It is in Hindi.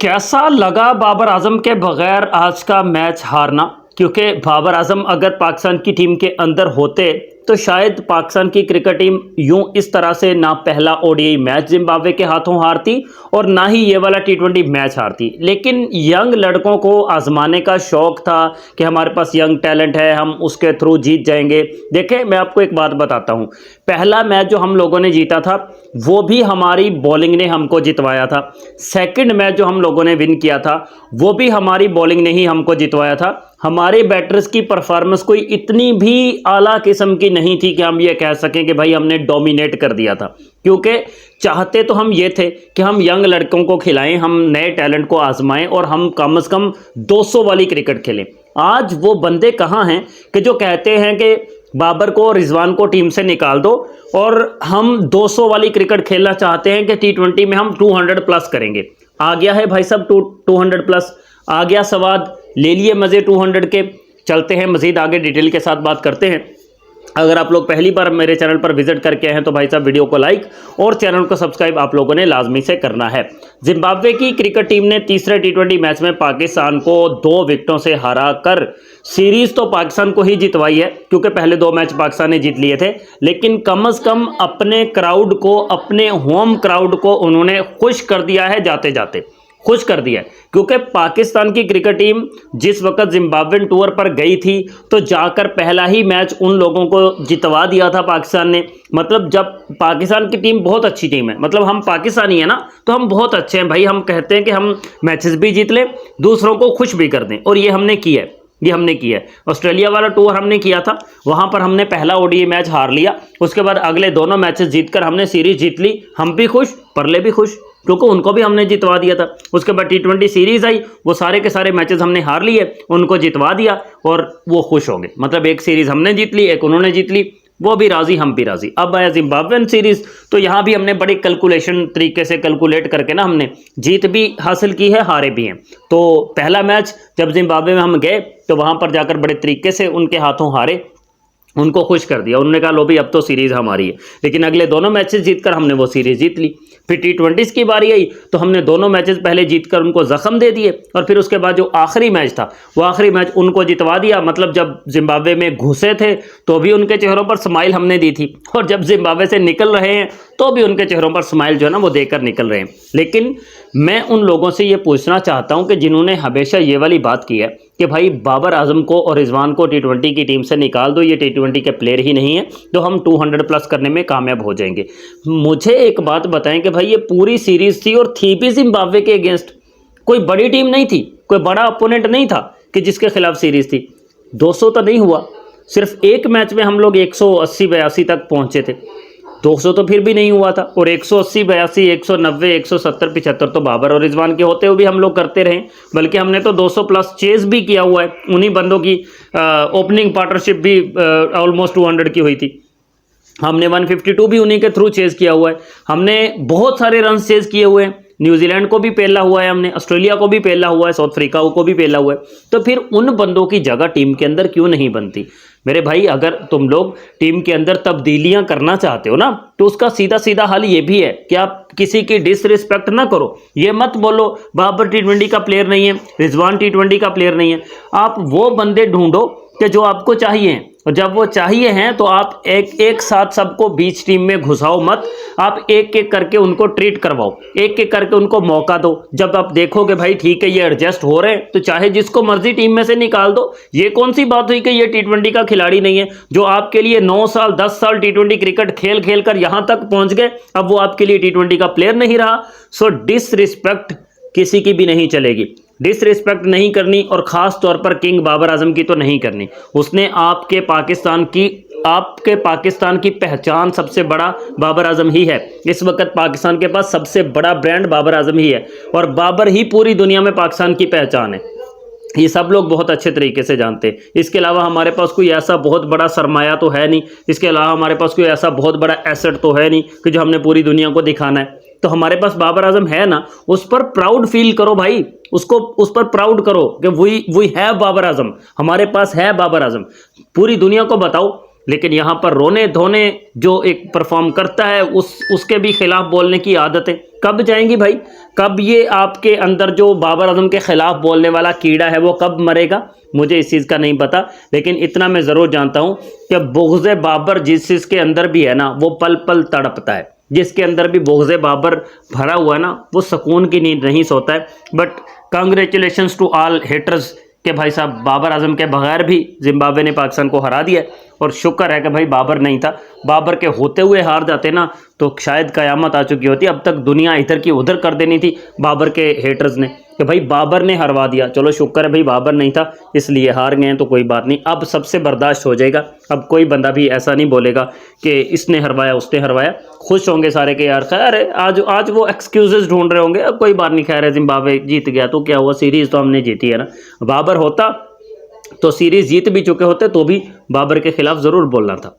कैसा लगा बाबर आजम के बगैर आज का मैच हारना। क्योंकि बाबर आजम अगर पाकिस्तान की टीम के अंदर होते तो शायद पाकिस्तान की क्रिकेट टीम यूं इस तरह से ना पहला ओडीआई मैच जिम्बाब्वे के हाथों हारती और ना ही ये वाला टी20 मैच हारती। लेकिन यंग लड़कों को आजमाने का शौक था कि हमारे पास यंग टैलेंट है, हम उसके थ्रू जीत जाएंगे। देखें, मैं आपको एक बात बताता हूं, पहला मैच जो हम लोगों ने जीता था वो भी हमारी बॉलिंग ने हमको जितवाया था। सेकंड मैच जो हम लोगों ने विन किया था वो भी हमारी बॉलिंग ने ही हमको जितवाया था। हमारे बैटर्स की परफॉर्मेंस कोई इतनी भी आला किस्म की नहीं थी कि हम ये कह सकें कि भाई हमने डोमिनेट कर दिया था। क्योंकि चाहते तो हम ये थे कि हम यंग लड़कों को खिलाएं, हम नए टैलेंट को आजमाएं और हम कम से कम 200 वाली क्रिकेट खेलें। आज वो बंदे कहाँ हैं कि जो कहते हैं कि बाबर को और रिजवान को टीम से निकाल दो और हम 200 वाली क्रिकेट खेलना चाहते हैं कि टी20 में हम 200 प्लस करेंगे। आ गया है भाई साहब 200 प्लस आ गया स्वाद, ले लिए मज़े 200 के। चलते हैं मज़ीद आगे, डिटेल के साथ बात करते हैं। अगर आप लोग पहली बार मेरे चैनल पर विजिट करके आए हैं तो भाई साहब वीडियो को लाइक और चैनल को सब्सक्राइब आप लोगों ने लाजमी से करना है। जिम्बाब्वे की क्रिकेट टीम ने तीसरे टी20 मैच में पाकिस्तान को 2 विकेटों से हरा कर सीरीज तो पाकिस्तान को ही जितवाई है, क्योंकि पहले 2 मैच पाकिस्तान ने जीत लिए थे। लेकिन कम से कम अपने क्राउड को, अपने होम क्राउड को उन्होंने खुश कर दिया है, जाते जाते खुश कर दिया है। क्योंकि पाकिस्तान की क्रिकेट टीम जिस वक्त जिम्बाब्वेन टूर पर गई थी तो जाकर पहला ही मैच उन लोगों को जितवा दिया था पाकिस्तान ने। मतलब जब पाकिस्तान की टीम बहुत अच्छी टीम है, मतलब हम पाकिस्तानी है ना, तो हम बहुत अच्छे हैं भाई। हम कहते हैं कि हम मैचेस भी जीत लें, दूसरों को खुश भी कर दें, और ये हमने किया है। ये हमने किया है। ऑस्ट्रेलिया वाला टूर हमने किया था, वहां पर हमने पहला ओडीआई मैच हार लिया, उसके बाद अगले दोनों मैचेस जीतकर हमने सीरीज जीत ली। हम भी खुश, परले भी खुश, क्योंकि उनको भी हमने जितवा दिया था। उसके बाद टी20 सीरीज आई, वो सारे के सारे मैचेस हमने हार लिए, उनको जितवा दिया और वो खुश हो गए। मतलब एक सीरीज हमने जीत ली, एक उन्होंने जीत ली, वो भी राजी, हम भी राजी। अब आया जिम्बाब्वेन सीरीज, तो यहाँ भी हमने बड़ी कैलकुलेशन तरीके से कैलकुलेट करके ना हमने जीत भी हासिल की है, हारे भी हैं। तो पहला मैच जब जिम्बाब्वे में हम गए तो वहाँ पर जाकर बड़े तरीके से उनके हाथों हारे, उनको खुश कर दिया। उन्होंने कहा लो भी अब तो सीरीज हमारी है। लेकिन अगले दोनों मैचेस जीतकर हमने वो सीरीज जीत ली। फिर टी20 की बारी आई तो हमने दोनों मैचेस पहले जीतकर उनको जख्म दे दिए, और फिर उसके बाद जो आखिरी मैच था वो आखिरी मैच उनको जितवा दिया। मतलब जब जिम्बाब्वे में घुसे थे तो भी उनके चेहरों पर स्माइल हमने दी थी, और जब जिम्बाब्वे से निकल रहे हैं तो भी उनके चेहरों पर स्माइल जो है ना वो देकर निकल रहे हैं। लेकिन मैं उन लोगों से ये पूछना चाहता हूं कि जिन्होंने हमेशा ये वाली बात की है कि भाई बाबर आजम को और रिजवान को टी20 की टीम से निकाल दो, ये टी20 के प्लेयर ही नहीं है, तो हम 200 प्लस करने में कामयाब हो जाएंगे। मुझे एक बात बताएं कि भाई ये पूरी सीरीज थी और थी भी जिम्बाब्वे के अगेंस्ट, कोई बड़ी टीम नहीं थी, कोई बड़ा अपोनेंट नहीं था कि जिसके खिलाफ सीरीज थी। 200 तो नहीं हुआ, सिर्फ एक मैच में हम लोग 180-82 तक पहुंचे थे, 200 तो फिर भी नहीं हुआ था। और 180-82, 190, 170-75 तो बाबर और रिजवान के होते हुए भी हम लोग करते रहे, बल्कि हमने तो 200 प्लस चेज भी किया हुआ है। उन्हीं बंदों की ओपनिंग पार्टनरशिप भी ऑलमोस्ट 200 की हुई थी। हमने 152 भी उन्हीं के थ्रू चेज किया हुआ है। हमने बहुत सारे रन चेज किए हुए हैं, न्यूजीलैंड को भी पेला हुआ है हमने, ऑस्ट्रेलिया को भी पेला हुआ है, साउथ अफ्रीका को भी पेला हुआ है। तो फिर उन बंदों की जगह टीम के अंदर क्यों नहीं बनती? मेरे भाई, अगर तुम लोग टीम के अंदर तब्दीलियां करना चाहते हो ना, तो उसका सीधा सीधा हल ये भी है कि आप किसी की डिसरिस्पेक्ट ना करो। ये मत बोलो बाबर टी20 का प्लेयर नहीं है, रिजवान टी20 का प्लेयर नहीं है। आप वो बंदे ढूंढो कि जो आपको चाहिए, और जब वो चाहिए हैं तो आप एक साथ सबको बीच टीम में घुसाओ मत, आप एक एक करके उनको ट्रीट करवाओ, एक एक करके उनको मौका दो। जब आप देखोगे भाई ठीक है ये एडजस्ट हो रहे हैं, तो चाहे जिसको मर्जी टीम में से निकाल दो। ये कौन सी बात हुई कि ये टी20 का खिलाड़ी नहीं है? जो आपके लिए 9 साल 10 साल टी20 क्रिकेट खेल खेल कर यहां तक पहुंच गए, अब वो आपके लिए टी20 का प्लेयर नहीं रहा। सो डिसरिस्पेक्ट किसी की भी नहीं चलेगी, डिसरिस्पेक्ट नहीं करनी, और ख़ास तौर पर किंग बाबर आजम की तो नहीं करनी। उसने आपके पाकिस्तान की पहचान सबसे बड़ा बाबर आजम ही है। इस वक्त पाकिस्तान के पास सबसे बड़ा ब्रांड बाबर आजम ही है, और बाबर ही पूरी दुनिया में पाकिस्तान की पहचान है। ये सब लोग बहुत अच्छे तरीके से जानते हैं। इसके अलावा हमारे पास कोई ऐसा बहुत बड़ा सरमाया तो है नहीं, इसके अलावा हमारे पास कोई ऐसा बहुत बड़ा एसेट तो है नहीं कि जो हमने पूरी दुनिया को दिखाना है। तो हमारे पास बाबर आजम है ना, उस पर प्राउड फील करो भाई, उसको उस पर प्राउड करो कि वी हैव बाबर आजम, हमारे पास है बाबर आजम। पूरी दुनिया को बताओ लेकिन यहाँ पर रोने धोने जो एक परफॉर्म करता है उसके भी खिलाफ बोलने की आदत है। कब जाएंगी भाई? कब ये आपके अंदर जो बाबर आजम के खिलाफ बोलने वाला कीड़ा है वो कब मरेगा? मुझे इस चीज़ का नहीं पता, लेकिन इतना मैं ज़रूर जानता हूँ कि बुग़्ज़ बाबर जिस चीज़ के अंदर भी है ना वो पल पल तड़पता है। जिसके अंदर भी बुग़्ज़ बाबर भरा हुआ है ना वो सुकून की नींद नहीं सोता है। But congratulations to all haters कि भाई साहब बाबर आजम के बगैर भी जिम्बाब्वे ने पाकिस्तान को हरा दिया है। और शुक्र है कि भाई बाबर नहीं था, बाबर के होते हुए हार जाते ना तो शायद क़यामत आ चुकी होती। अब तक दुनिया इधर की उधर कर देनी थी बाबर के हेटर्स ने कि भाई बाबर ने हरवा दिया। चलो शुक्र है भाई बाबर नहीं था इसलिए हार गए हैं, तो कोई बात नहीं, अब सबसे बर्दाश्त हो जाएगा। अब कोई बंदा भी ऐसा नहीं बोलेगा कि इसने हरवाया उसने हरवाया। खुश होंगे सारे के यार खैर है, आज वो एक्सक्यूजेस ढूंढ रहे होंगे। अब कोई बात नहीं, खैर है जिम्बाब्वे जीत गया तो क्या हुआ, सीरीज़ तो हमने जीती है ना। बाबर होता तो सीरीज़ जीत भी चुके होते तो भी बाबर के खिलाफ ज़रूर बोलना था।